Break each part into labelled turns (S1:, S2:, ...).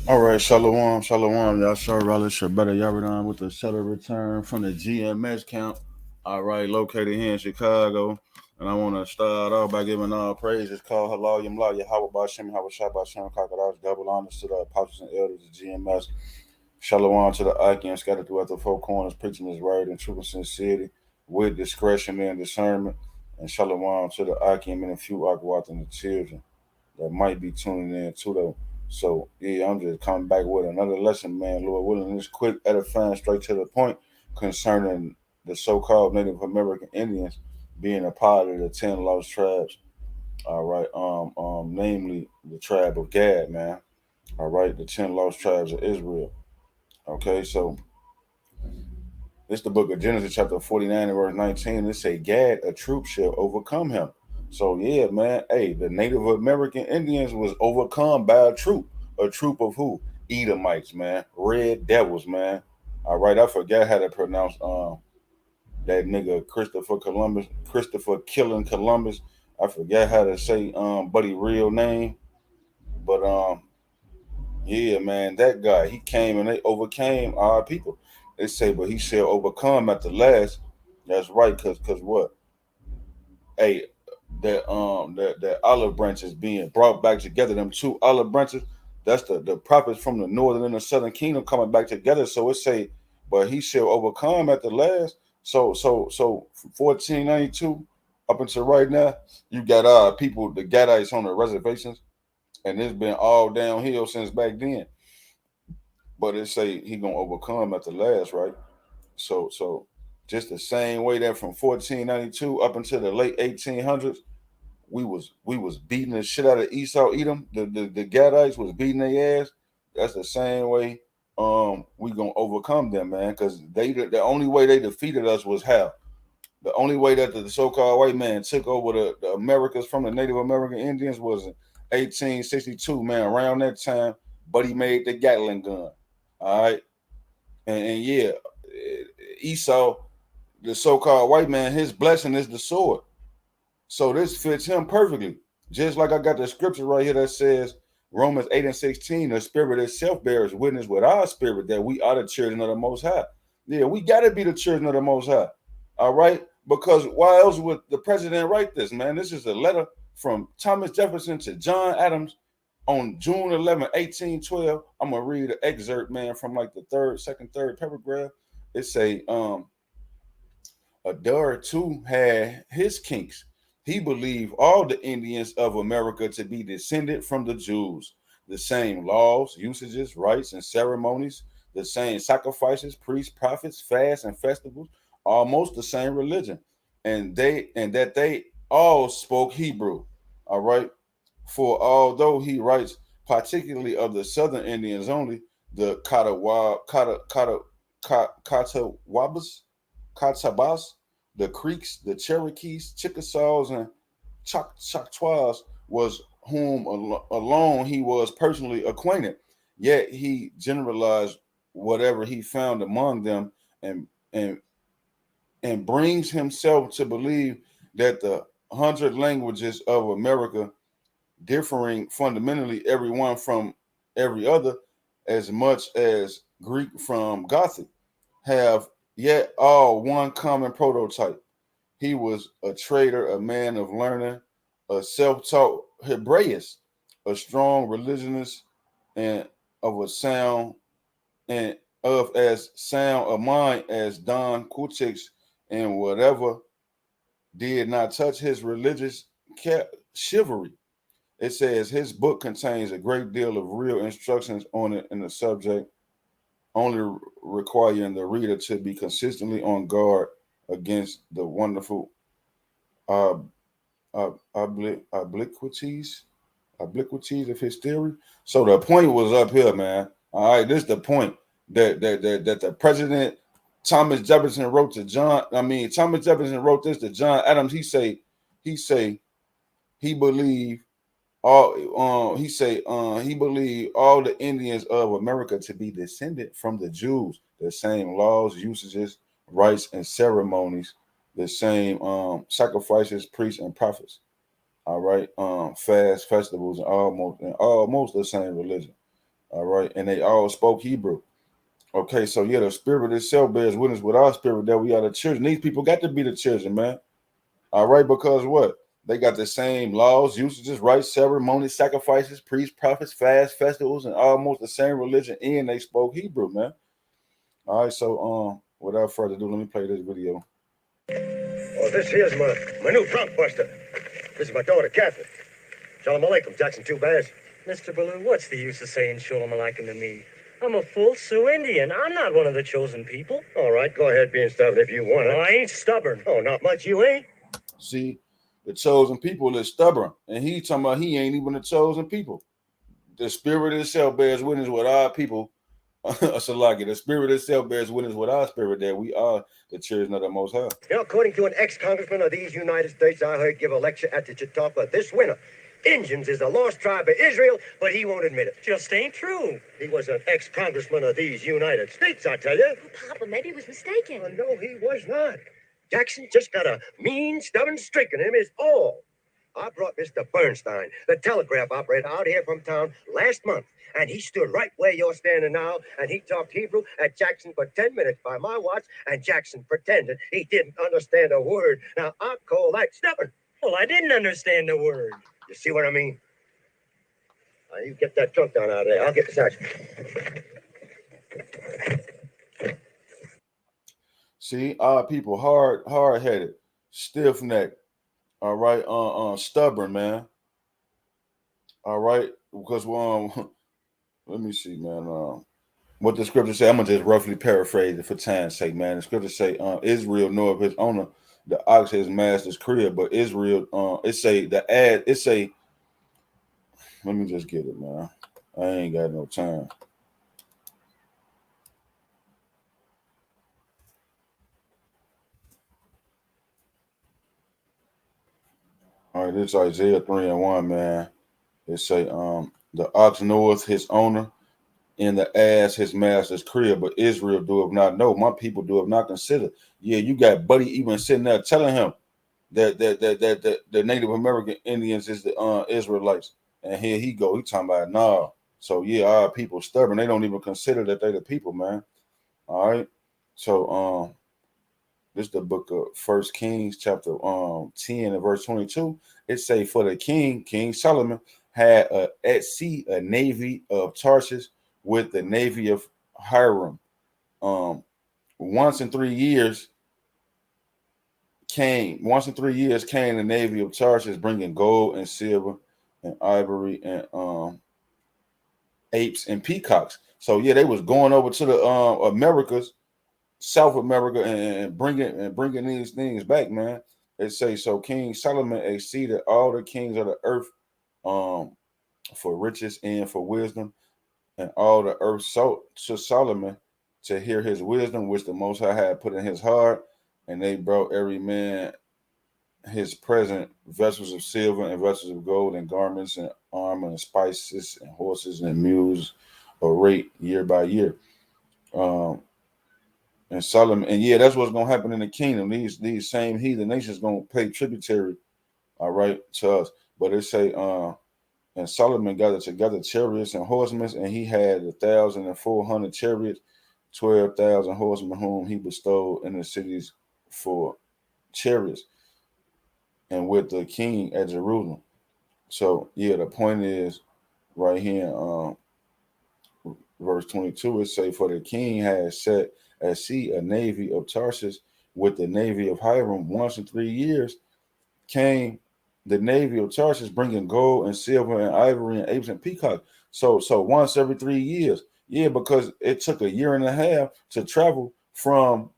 S1: All right, shalom, shalom. Y'all sure relish or better. Y'all done with the shuttle return from the GMS camp. All right, located here in Chicago. And I want to start off by giving all praises. Call halal yamla Yahweh Bashem, Yahweh Shabbat Shem, Kakadash, double honors to the apostles and elders of GMS. Shalom to the Icon scattered throughout the four corners, preaching his word in truth and sincerity, with discretion and discernment. And shalom to the Icon and a few Akwat and the children that might be tuning in too though. So yeah, I'm just coming back with another lesson, man. Lord willing, this quick, edifying, straight to the point concerning the so-called Native American Indians being a part of the 10 lost tribes. All right, namely the tribe of Gad, man. All right, the 10 lost tribes of Israel. Okay, so this is the book of Genesis, chapter 49 and verse 19. It say, Gad, a troop shall overcome him. So yeah, man. Hey, the Native American Indians was overcome by a troop. A troop of who? Edomites, man. Red devils, man. All right, I forgot how to pronounce that nigga Christopher Columbus, Christopher killing Columbus. I forgot how to say buddy real name. But yeah, man, that guy, he came and they overcame our people. They say, but he shall overcome at the last. That's right, cause what? Hey, that olive branches being brought back together, them two olive branches, that's the prophets from the northern and the southern kingdom coming back together. So it say, but he shall overcome at the last. So from 1492 up until right now, you got people, the Gadites on the reservations, and it's been all downhill since back then. But it say he gonna overcome at the last, right? So just the same way that from 1492 up until the late 1800s, we was beating the shit out of Esau Edom. The Gadites was beating their ass. That's the same way we gonna overcome them, man. Because the only way they defeated us was how? The only way that the so-called white man took over the Americas from the Native American Indians was in 1862, man. Around that time, Buddy made the Gatling gun. All right. And yeah, Esau, the so-called white man, his blessing is the sword. So this fits him perfectly. Just like I got the scripture right here that says Romans 8 and 16, the spirit itself bears witness with our spirit that we are the children of the Most High. Yeah, we got to be the children of the Most High. All right? Because why else would the president write this, man? This is a letter from Thomas Jefferson to John Adams on June 11, 1812. I'm going to read an excerpt, man, from like the third paragraph. It say, Adair too had his kinks. He believed all the Indians of America to be descended from the Jews, the same laws, usages, rites, and ceremonies, the same sacrifices, priests, prophets, fasts, and festivals, almost the same religion, and that they all spoke Hebrew. All right. For although he writes particularly of the Southern Indians only, the Catawbas, the Creeks, the Cherokees, Chickasaws, and Choctaws was whom alone he was personally acquainted. Yet he generalized whatever he found among them, and and and brings himself to believe that the 100 languages of America, differing fundamentally every one from every other, as much as Greek from Gothic, have yet all one common prototype. He was a trader, a man of learning, a self-taught Hebraeus, a strong religionist, and of a sound and of as sound a mind as Don Quixote's, and whatever did not touch his religious chivalry. It says his book contains a great deal of real instructions on it in the subject, only requiring the reader to be consistently on guard against the wonderful uh, obliquities obliquities of his theory. So the point was up here, man. All right, this is the point that the president Thomas Jefferson wrote to John. I mean, Thomas Jefferson wrote this to John Adams. He say he believed he believed all the Indians of America to be descended from the Jews, the same laws, usages, rites, and ceremonies, the same sacrifices, priests, and prophets. All right, fast festivals, and almost the same religion. All right, and they all spoke Hebrew. Okay, so yeah, the spirit itself bears witness with our spirit that we are the children. These people got to be the children, man. All right, because what? They got the same laws, usages, rites, ceremonies, sacrifices, priests, prophets, fasts, festivals, and almost the same religion, and they spoke Hebrew, man. All right, so without further ado, let me play this video.
S2: Oh, this here's my new trunk buster. This is my daughter, Catherine. Shalom Aleichem, Jackson 2 Bears.
S3: Mr. Baloo, what's the use of saying Shalom Aleichem to me? I'm a full Sioux Indian. I'm not one of the chosen people.
S2: All right, go ahead being stubborn if you want
S3: Well,
S2: to.
S3: I ain't stubborn.
S2: Oh, not much you ain't.
S1: See, the chosen people is stubborn, and he talking about he ain't even the chosen people. The spirit itself bears witness with our people. Salaki, the spirit itself bears witness with our spirit that we are the children of the Most High.
S2: You know, according to an ex-congressman of these United States I heard give a lecture at the Chautauqua this winter, Indians is the lost tribe of Israel, but he won't admit it.
S3: Just ain't true.
S2: He was an ex-congressman of these United States, I tell you.
S4: Oh, Papa, maybe he was mistaken.
S2: No, he was not. Jackson just got a mean, stubborn streak in him is all. I brought Mr. Bernstein, the telegraph operator, out here from town last month, and he stood right where you're standing now, and he talked Hebrew at Jackson for 10 minutes by my watch, and Jackson pretended he didn't understand a word. Now, I call that stubborn.
S3: Well, I didn't understand a word.
S2: You see what I mean? Now, you get that trunk down out of there. I'll get the sergeant.
S1: See, our people hard-headed, stiff-necked, all right, stubborn, man. All right, because let me see, man. What the scripture say? I'm gonna just roughly paraphrase it for time's sake, man. The scripture say, Israel know of his owner, the ox his master's crib, but Israel, let me just get it, man. I ain't got no time. All right, this is Isaiah 3:1, man. It say, the ox knoweth his owner, and the ass his master's crib, but Israel doeth not know. My people doeth not consider. Yeah, you got Buddy even sitting there telling him that the Native American Indians is the Israelites, and here he go. He talking about nah. So yeah, our people stubborn. They don't even consider that they the people, man. All right. So this is the book of First Kings, chapter 10 and verse 22. It say, for the King Solomon had at sea a navy of Tarshish with the navy of Hiram. Once in 3 years came the navy of Tarshish, bringing gold and silver and ivory and apes and peacocks. So yeah, they was going over to the Americas, South America, and bringing these things back, man. They say so. King Solomon exceeded all the kings of the earth for riches and for wisdom, and all the earth sought to Solomon to hear his wisdom, which the Most High had put in his heart. And they brought every man his present, vessels of silver and vessels of gold, and garments and armor and spices and horses and mules, a rate year by year. And Solomon, and yeah, that's what's gonna happen in the kingdom. These same heathen nations gonna pay tributary, all right, to us. But it say, and Solomon gathered together chariots and horsemen, and he had 1,400 chariots, 12,000 horsemen, whom he bestowed in the cities for chariots, and with the king at Jerusalem. So yeah, the point is right here, verse 22. It say, for the king has set at sea a navy of Tarshish with the navy of Hiram. Once in 3 years came the navy of Tarshish, bringing gold and silver and ivory and apes and peacocks. So once every 3 years, yeah, because it took a year and a half to travel from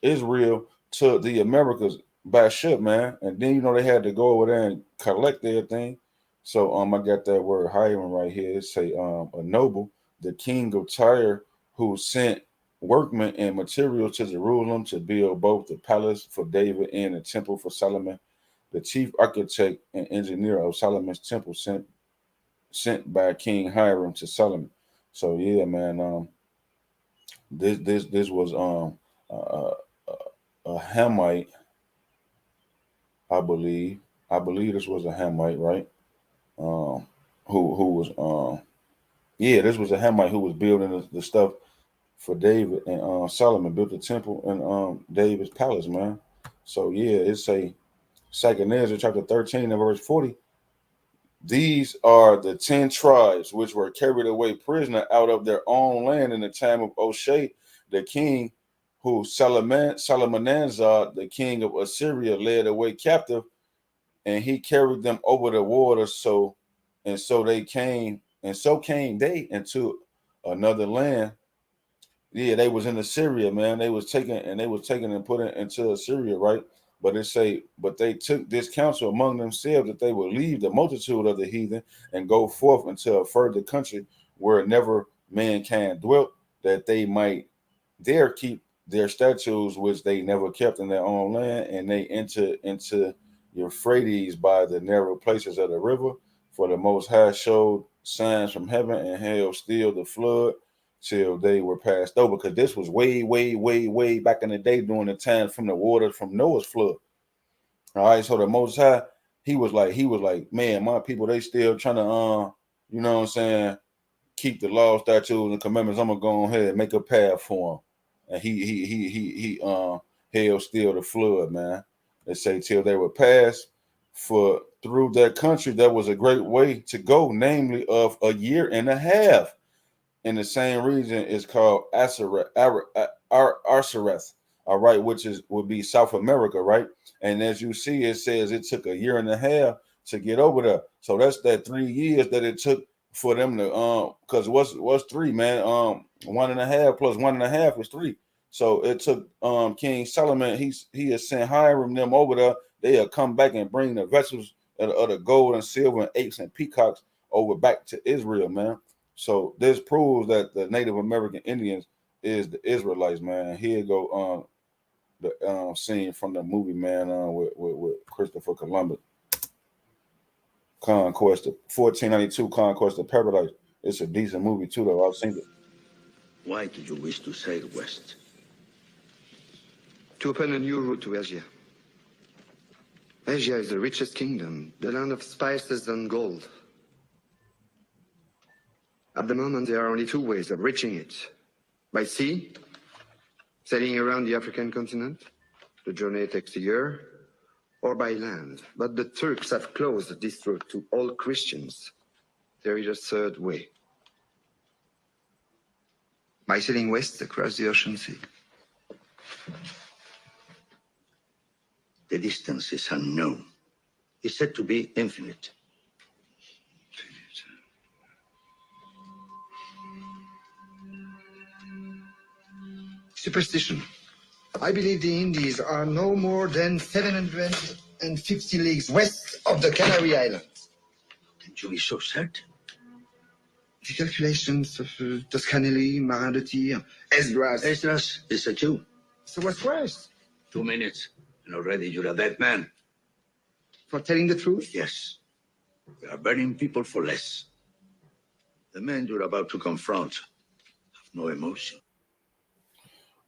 S1: Israel to the Americas by ship, man. And then they had to go over there and collect everything. So I got that word Hiram right here. It say a noble, the king of Tyre, who sent workmen and materials to Jerusalem to build both the palace for David and the temple for Solomon. The chief architect and engineer of Solomon's temple sent by King Hiram to Solomon. So yeah, man, this was a Hamite, I believe. I believe this was a Hamite, right? Who was Yeah, this was a Hamite who was building the stuff for David, and Solomon built the temple and David's palace, man. So yeah, it's a Second Ezra chapter 13 and verse 40. These are the 10 tribes which were carried away prisoner out of their own land in the time of Oshea, the king, who Shalmaneser, the king of Assyria, led away captive, and he carried them over the water. So came they into another land. Yeah, they was in Assyria, man. They was taken and put into Assyria, right? But they took this counsel among themselves that they would leave the multitude of the heathen and go forth into a further country where never mankind dwelt, that they might there keep their statutes which they never kept in their own land, and they enter into Euphrates by the narrow places of the river. For the Most High showed signs from heaven and held still the flood till they were passed over. Because this was way, way, way, way back in the day during the time from the water from Noah's flood. All right, so the Most High, he was like, man, my people, they still trying to, you know what I'm saying, keep the law, statutes, and commandments. I'm gonna go ahead and make a path for them. And he held still the flood, man. They say till they were passed, for through that country there was a great way to go, namely of a year and a half. In the same region is called Asareth, all right, which would be South America, right? And as you see, it says it took a year and a half to get over there. So that's that 3 years that it took for them to because what's 3, man? 1.5 plus 1.5 is 3. So it took King Solomon, he has sent Hiram them over there. They'll come back and bring the vessels of the gold and silver and apes and peacocks over back to Israel, man. So this proves that the Native American Indians is the Israelites, man. Here go the scene from the movie, man, with Christopher Columbus. Conquest of 1492, Conquest of Paradise. It's a decent movie too, though. I've seen it.
S5: Why did you wish to sail west?
S6: To open a new route to Asia. Asia is the richest kingdom, the land of spices and gold. At the moment, there are only 2 ways of reaching it. By sea, sailing around the African continent. The journey takes a year. Or by land. But the Turks have closed this route to all Christians. There is a 3rd way. By sailing west across the ocean sea.
S5: The distance is unknown. It's said to be infinite.
S6: Superstition. I believe the Indies are no more than 750 leagues west of the Canary Islands.
S5: Can't you be so certain?
S6: The calculations of Toscanelli, Marin de Tir, Esdras.
S5: Esdras is a Jew.
S6: So what's worse?
S5: 2 minutes, and already you're a dead man.
S6: For telling the truth?
S5: Yes. We are burning people for less. The men you're about to confront have no emotion.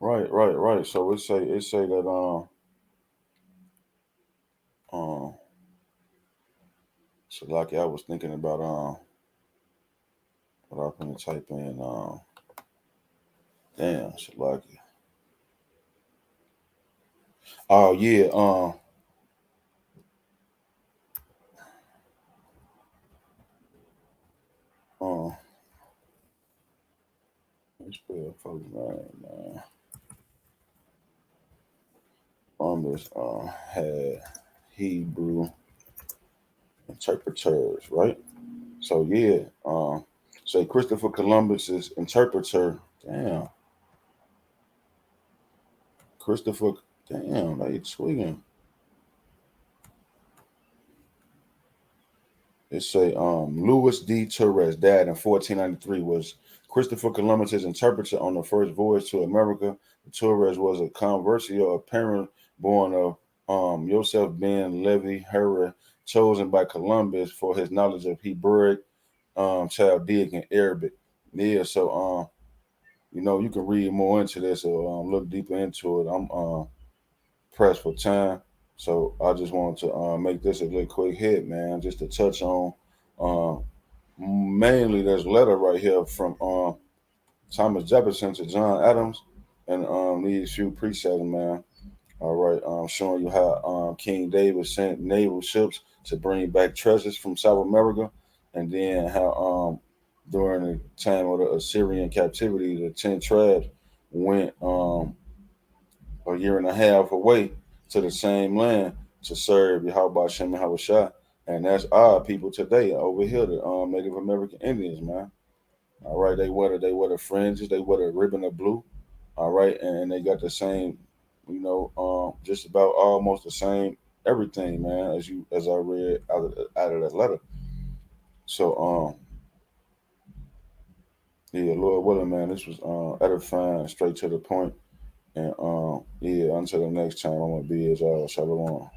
S1: Right. So it say that so like I was thinking about what I'm gonna type in damn, so like oh yeah, let's spell folks name, man. Columbus had Hebrew interpreters, right? So yeah, say Christopher Columbus's interpreter. Damn, Christopher. Damn, they tweaking. It say Louis D. Torres died in 1493. Was Christopher Columbus's interpreter on the first voyage to America. Torres was a converso, a parent born of Joseph ben Levi Hera, chosen by Columbus for his knowledge of Hebrew, Chaldaic, and Arabic. Yeah, so you know, you can read more into this or look deeper into it. I'm pressed for time, so I just wanted to make this a little quick hit, man, just to touch on mainly this letter right here from Thomas Jefferson to John Adams, and these few precepts, man. All right, showing you how King David sent naval ships to bring back treasures from South America, and then how during the time of the Assyrian captivity, the 10 tribes went a year and a half away to the same land to serve Yahweh Shem and Hawashah. And that's our people today over here, the Native American Indians, man. All right, they wear the fringes, they wear the ribbon of blue. All right, and they got the same, just about almost the same everything, man, as I read out of that letter. So yeah, Lord willing, man, this was edifying, straight to the point. And yeah, until the next time, I'm gonna be as Shalom.